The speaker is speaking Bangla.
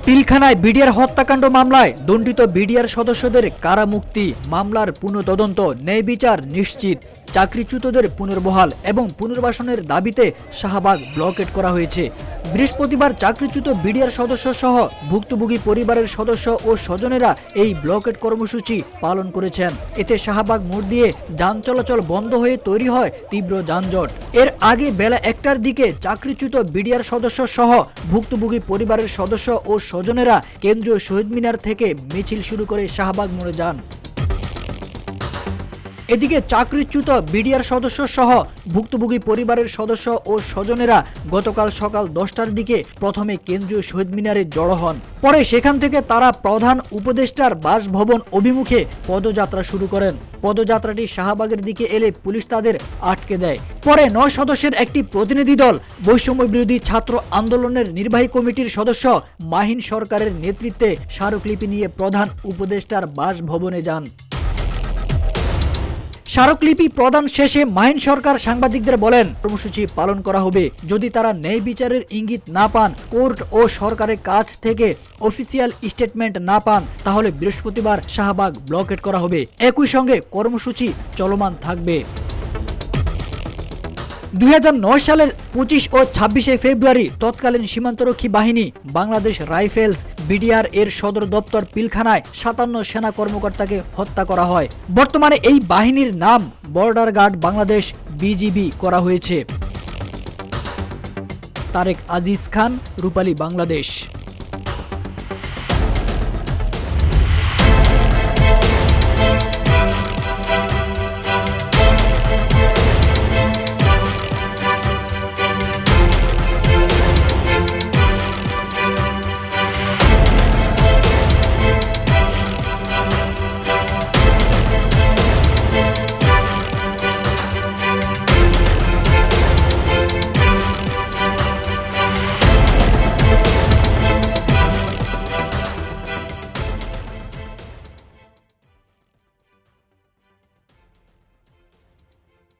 পিলখানায় বিডিআর হত্যাকাণ্ড মামলায় দণ্ডিত বিডিআর সদস্যদের কারামুক্তি, মামলার পুনঃতদন্ত, ন্যায় বিচার নিশ্চিত, চাকরিচ্যুতদের পুনর্বহাল এবং পুনর্বাসনের দাবিতে শাহবাগ ব্লকেট করা হয়েছে। বৃহস্পতিবার চাকরিচ্যুত বিডিআর সদস্য সহ ভুক্তভোগী পরিবারের সদস্য ও স্বজনেরা এই ব্লকেট কর্মসূচি পালন করেছেন। এতে শাহবাগ মোড় দিয়ে যান চলাচল বন্ধ হয়ে তৈরি হয় তীব্র যানজট। এর আগে বেলা ১টার দিকে চাকরিচ্যুত বিডিআর সদস্য সহ ভুক্তভোগী পরিবারের সদস্য ও স্বজনেরা কেন্দ্রীয় শহীদ মিনার থেকে মিছিল শুরু করে শাহবাগ মোড়ে যান। এদিকে চাকরিচ্যুত বিডিআর সদস্য সহ ভুক্তভোগী পরিবারের সদস্য ও স্বজনেরা গতকাল সকাল 10টার দিকে প্রথমে কেন্দ্রীয় শহীদ মিনারে জড়ো হন। পরে সেখান থেকে তারা প্রধান উপদেষ্টার বাসভবন অভিমুখে পদযাত্রা শুরু করেন। পদযাত্রাটি শাহবাগের দিকে এলে পুলিশ তাদের আটকে দেয়। পরে 9 সদস্যের একটি প্রতিনিধি দল বৈষম্য বিরোধী ছাত্র আন্দোলনের নির্বাহী কমিটির সদস্য মাহিন সরকারের নেতৃত্বে স্মারকলিপি নিয়ে প্রধান উপদেষ্টার বাসভবনে যান। স্মারকলিপি প্রদান শেষে মাহিন সরকার সাংবাদিকদের বলেন, কর্মসূচি পালন করা হবে। যদি তারা ন্যায় বিচারের ইঙ্গিত না পান, কোর্ট ও সরকারের কাছ থেকে অফিসিয়াল স্টেটমেন্ট না পান, তাহলে বৃহস্পতিবার শাহবাগ ব্লকেট করা হবে। একই সঙ্গে কর্মসূচি চলমান থাকবে। 2009 সালের 25 ও 26 ফেব্রুয়ারি তৎকালীন সীমান্তরক্ষী বাহিনী বাংলাদেশ রাইফেলস বিডিআর এর সদর দপ্তর পিলখানায় 57 সেনা কর্মকর্তাকে হত্যা করা হয়। বর্তমানে এই বাহিনীর নাম বর্ডার গার্ড বাংলাদেশ বিজিবি করা হয়েছে। তারেক আজিজ খান, রূপালী বাংলাদেশ।